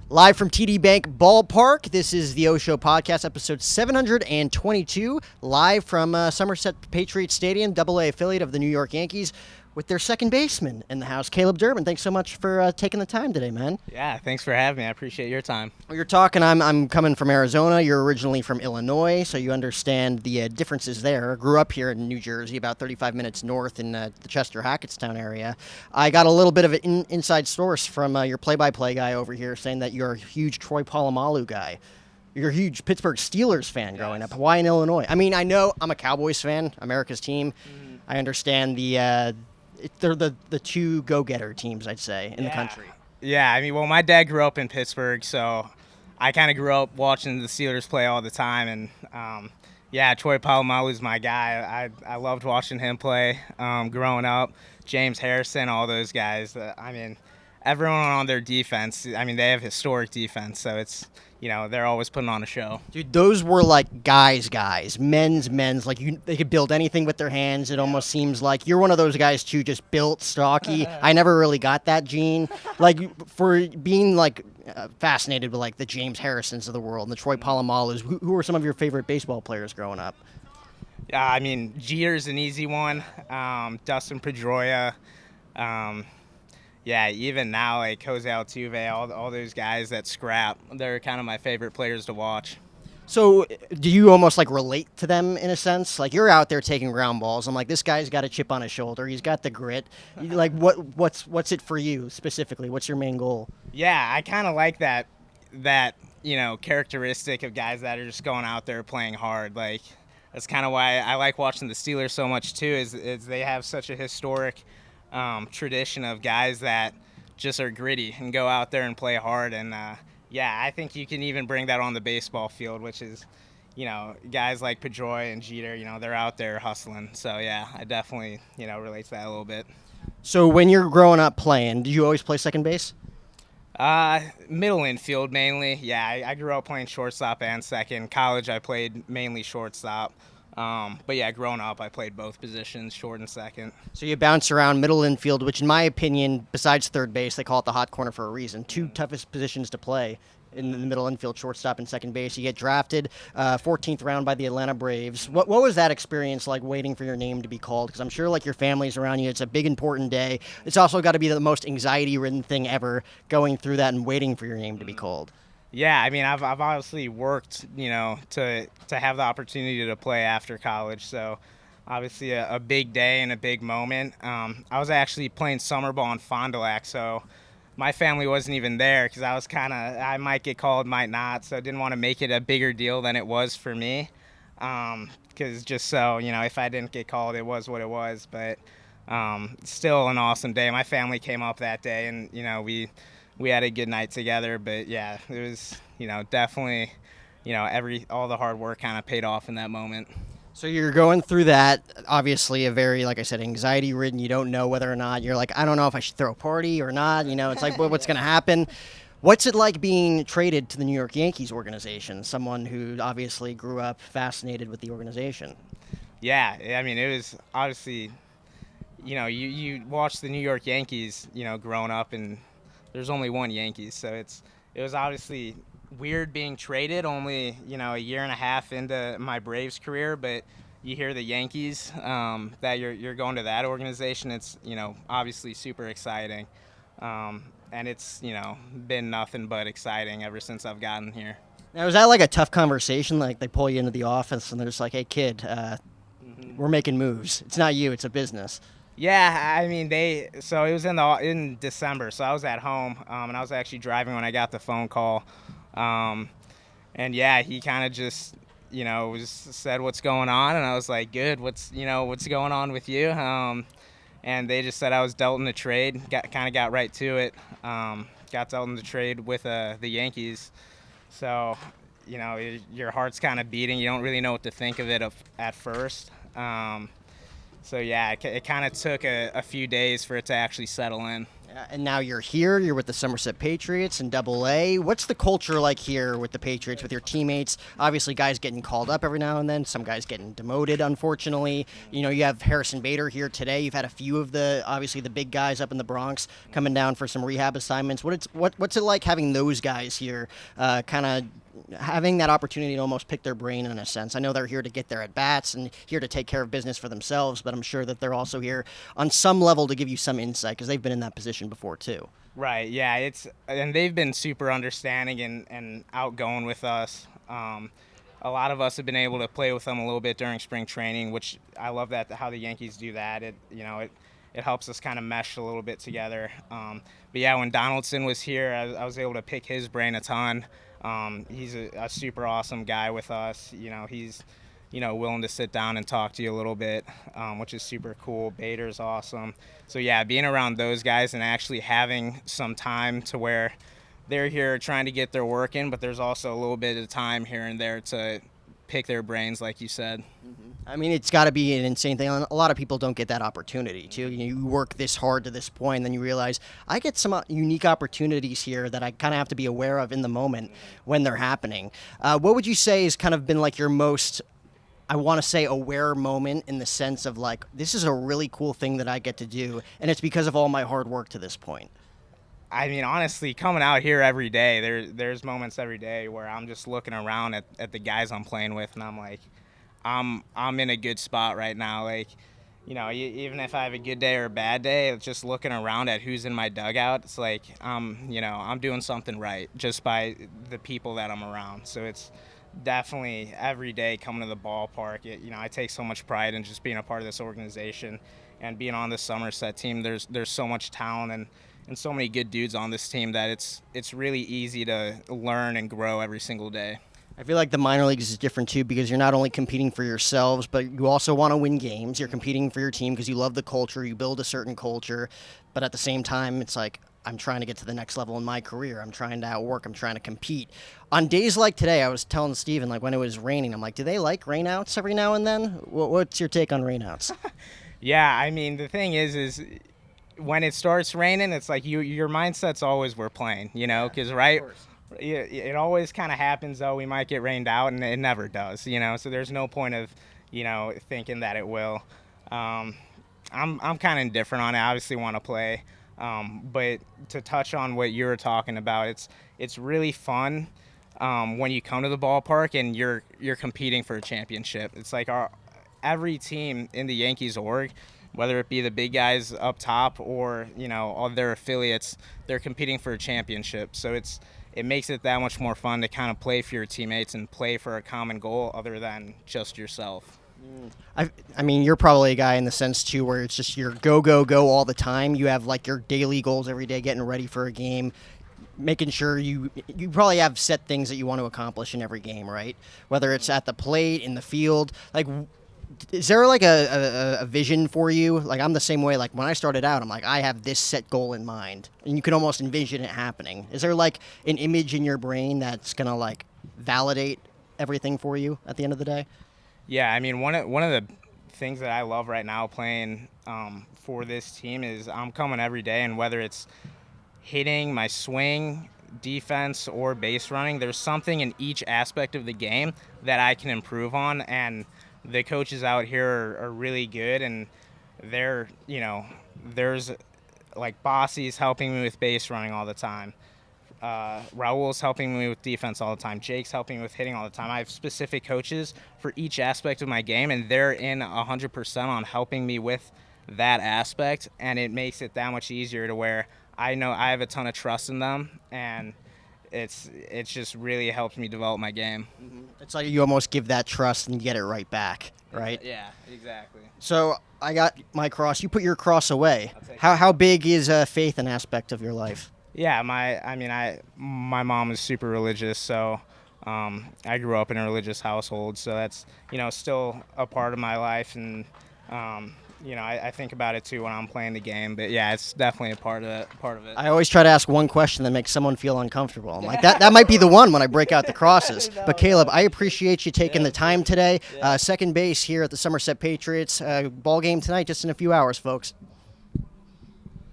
Live from TD Bank Ballpark, this is the O Show Podcast, episode 722, live from Somerset Patriots Stadium, AA affiliate of the New York Yankees, with their second baseman in the house, Caleb Durbin. Thanks so much for taking the time today, man. Yeah, thanks for having me. I appreciate your time. Well, you're talking, I'm coming from Arizona. You're originally from Illinois, so you understand the differences there. Grew up here in New Jersey, about 35 minutes north in the Chester Hackettstown area. I got a little bit of an inside source from your play-by-play guy over here saying that you're a huge Troy Polamalu guy. You're a huge Pittsburgh Steelers fan growing up. Why in Illinois? I mean, I know I'm a Cowboys fan, America's team. I understand they're the two go-getter teams, I'd say, in the country. Yeah, I mean, well, my dad grew up in Pittsburgh, so I kind of grew up watching the Steelers play all the time. And, Troy Polamalu's my guy. I loved watching him play growing up. James Harrison, all those guys. Everyone on their defense, they have historic defense, so it's, they're always putting on a show. Dude, those were like guys, men's. Like they could build anything with their hands. It almost seems like you're one of those guys too, just built, stocky. I never really got that gene. Like for being like fascinated with like the James Harrisons of the world and the Troy Polomalus. Who were some of your favorite baseball players growing up? Jeter's an easy one. Dustin Pedroia. Even now, like Jose Altuve, all those guys that scrap, they're kind of my favorite players to watch. So do you almost like relate to them in a sense? Like you're out there taking ground balls. I'm like, this guy's got a chip on his shoulder. He's got the grit. Like what's it for you specifically? What's your main goal? Yeah, I kind of like that characteristic of guys that are just going out there playing hard. Like that's kind of why I like watching the Steelers so much too. Is they have such a historic tradition of guys that just are gritty and go out there and play hard. And I think you can even bring that on the baseball field, which is, guys like Pedroia and Jeter, they're out there hustling. So yeah, I definitely, relate to that a little bit. So when you're growing up playing, did you always play second base? Middle infield mainly. Yeah, I grew up playing shortstop and second. College, I played mainly shortstop. Growing up, I played both positions, short and second. So you bounce around middle infield, which in my opinion, besides third base, they call it the hot corner for a reason. Two toughest positions to play in the middle infield, shortstop and second base. You get drafted 14th round by the Atlanta Braves. What was that experience like waiting for your name to be called? Because I'm sure like your family's around you. It's a big, important day. It's also got to be the most anxiety-ridden thing ever, going through that and waiting for your name to be called. Yeah, I've obviously worked, to have the opportunity to play after college. So obviously a big day and a big moment. I was actually playing summer ball in Fond du Lac, so my family wasn't even there because I might get called, might not. So I didn't want to make it a bigger deal than it was for me. Because just so, if I didn't get called, it was what it was. But still an awesome day. My family came up that day and, we had a good night together, but yeah, it was, definitely, all the hard work kind of paid off in that moment. So you're going through that, obviously a very, like I said, anxiety-ridden. You don't know whether or not you're like, I don't know if I should throw a party or not. It's like, what's going to happen? What's it like being traded to the New York Yankees organization? Someone who obviously grew up fascinated with the organization. Yeah, it was obviously, you watch the New York Yankees, growing up, and there's only one Yankees, so it was obviously weird being traded only, a year and a half into my Braves career, but you hear the Yankees, that you're going to that organization. It's, obviously super exciting. And it's, been nothing but exciting ever since I've gotten here. Now, was that like a tough conversation? Like they pull you into the office and they're just like, hey kid, we're making moves. It's not you, it's a business. Yeah, so it was in December, so I was at home, and I was actually driving when I got the phone call. He kind of just, said what's going on, and I was like, good, what's going on with you? And they just said I was dealt in the trade, got right to it, got dealt in the trade with the Yankees. So, your heart's kind of beating. You don't really know what to think of it at first. It kind of took a few days for it to actually settle in. And now you're here. You're with the Somerset Patriots in Double A. What's the culture like here with the Patriots, with your teammates? Obviously, guys getting called up every now and then. Some guys getting demoted, unfortunately. You know, you have Harrison Bader here today. You've had a few of obviously the big guys up in the Bronx coming down for some rehab assignments. What's it like having those guys here, kind of having that opportunity to almost pick their brain in a sense? I know they're here to get their at-bats and here to take care of business for themselves, but I'm sure that they're also here on some level to give you some insight because they've been in that position before too. Right. Yeah. And they've been super understanding and outgoing with us. A lot of us have been able to play with them a little bit during spring training, which I love that how the Yankees do that. It helps us kind of mesh a little bit together. But yeah, when Donaldson was here, I was able to pick his brain a ton. He's a super awesome guy with us. He's willing to sit down and talk to you a little bit, which is super cool. Bader's awesome. So yeah, being around those guys and actually having some time to where they're here trying to get their work in, but there's also a little bit of time here and there to pick their brains, like you said. I mean, it's got to be an insane thing. A lot of people don't get that opportunity too. You work this hard to this point, and then you realize I get some unique opportunities here that I kind of have to be aware of in the moment when they're happening. What would you say has kind of been like your most, I want to say, aware moment in the sense of like, this is a really cool thing that I get to do, and it's because of all my hard work to this point? I mean, honestly, coming out here every day, there's moments every day where I'm just looking around at the guys I'm playing with, and I'm like, I'm in a good spot right now. Like, even if I have a good day or a bad day, it's just looking around at who's in my dugout. It's like, I'm doing something right just by the people that I'm around. So it's definitely every day coming to the ballpark. I take so much pride in just being a part of this organization and being on the Somerset team. There's so much talent and so many good dudes on this team that it's really easy to learn and grow every single day. I feel like the minor leagues is different too because you're not only competing for yourselves, but you also want to win games. You're competing for your team because you love the culture, you build a certain culture, but at the same time, it's like, I'm trying to get to the next level in my career. I'm trying to outwork. I'm trying to compete. On days like today, I was telling Steven, like when it was raining, I'm like, do they like rainouts every now and then? What's your take on rainouts? Yeah, I mean, the thing is when it starts raining, it's like your mindset's always we're playing, because right. It always kind of happens though. We might get rained out, and it never does, So there's no point of, thinking that it will. I'm kind of indifferent on it. I obviously want to play, but to touch on what you were talking about, it's really fun when you come to the ballpark and you're competing for a championship. It's like every team in the Yankees org, whether it be the big guys up top or all their affiliates, they're competing for a championship. So it makes it that much more fun to kind of play for your teammates and play for a common goal other than just yourself. I mean, you're probably a guy in the sense, too, where it's just your go, go, go all the time. You have, like, your daily goals every day, getting ready for a game, making sure you probably have set things that you want to accomplish in every game, right? Whether it's at the plate, in the field. Like, is there, like, a vision for you? Like, I'm the same way. Like, when I started out, I'm like, I have this set goal in mind. And you can almost envision it happening. Is there, like, an image in your brain that's going to, like, validate everything for you at the end of the day? Yeah, I mean, one of the things that I love right now playing for this team is I'm coming every day, and whether it's hitting, my swing, defense, or base running, there's something in each aspect of the game that I can improve on, and the coaches out here are really good, and there's like Bossy's helping me with base running all the time. Raul's helping me with defense all the time. Jake's helping me with hitting all the time. I have specific coaches for each aspect of my game, and they're in 100% on helping me with that aspect, and it makes it that much easier to where I know I have a ton of trust in them, and it's just really helped me develop my game. Mm-hmm. It's like you almost give that trust and you get it right back, right? Yeah, exactly. So I got my cross. You put your cross away. How big is faith an aspect of your life? Yeah, my mom is super religious, so I grew up in a religious household, so that's still a part of my life, and I think about it too when I'm playing the game. But yeah, it's definitely a part of it. I always try to ask one question that makes someone feel uncomfortable. I'm like, that might be the one when I break out the crosses. But Caleb, I appreciate you taking the time today. Second base here at the Somerset Patriots. Ball game tonight, just in a few hours, folks.